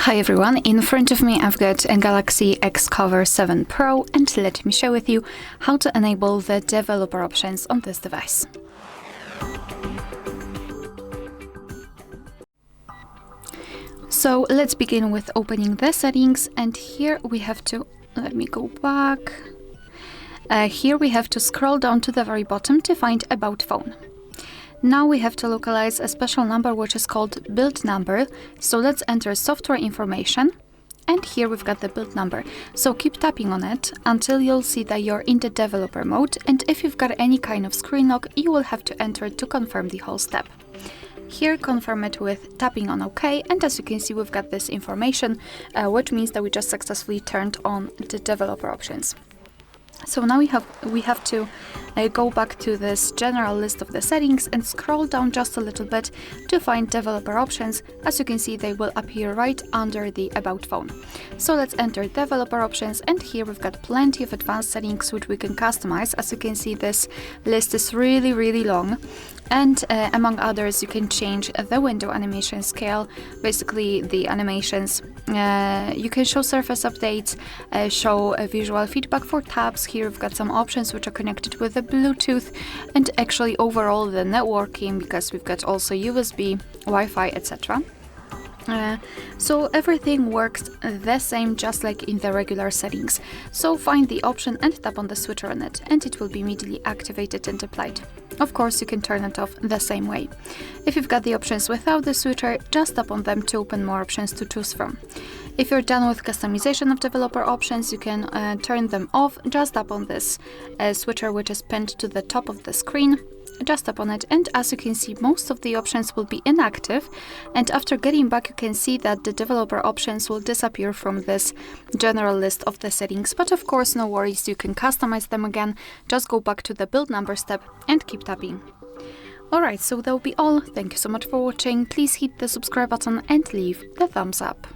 Hi everyone, in front of me I've got a Galaxy XCover7 Pro, and let me share with you how to enable the developer options on this device. So let's begin with opening the settings, and here we have to, let me go back. Here we have to scroll down to the very bottom to find About Phone. Now we have to localize a special number which is called build number. So let's enter software information, and here we've got the build number. So keep tapping on it until you'll see that you're in the developer mode, and if you've got any kind of screen lock, you will have to enter it to confirm the whole step. Here confirm it with tapping on OK, and as you can see we've got this information, which means that we just successfully turned on the developer options. So now we have to go back to this general list of the settings and scroll down just a little bit to find developer options. As you can see, they will appear right under the About Phone. So let's enter developer options, and here we've got plenty of advanced settings which we can customize. As you can see, this list is really long, and among others you can change the window animation scale, basically the animations. You can show surface updates, show a visual feedback for tabs. Here we've got some options which are connected with the Bluetooth, and actually overall the networking, because we've got also USB, Wi-Fi, etc. So everything works the same, just like in the regular settings. So find the option and tap on the switcher on it, and it will be immediately activated and applied. Of course, you can turn it off the same way. If you've got the options without the switcher, just tap on them to open more options to choose from. If you're done with customization of developer options, you can turn them off. Just tap on this switcher which is pinned to the top of the screen. Just tap on it, and as you can see, most of the options will be inactive, and after getting back you can see that the developer options will disappear from this general list of the settings. But of course, no worries, you can customize them again. Just go back to the build number step and keep tapping. Alright, so that will be all. Thank you so much for watching. Please hit the subscribe button and leave the thumbs up.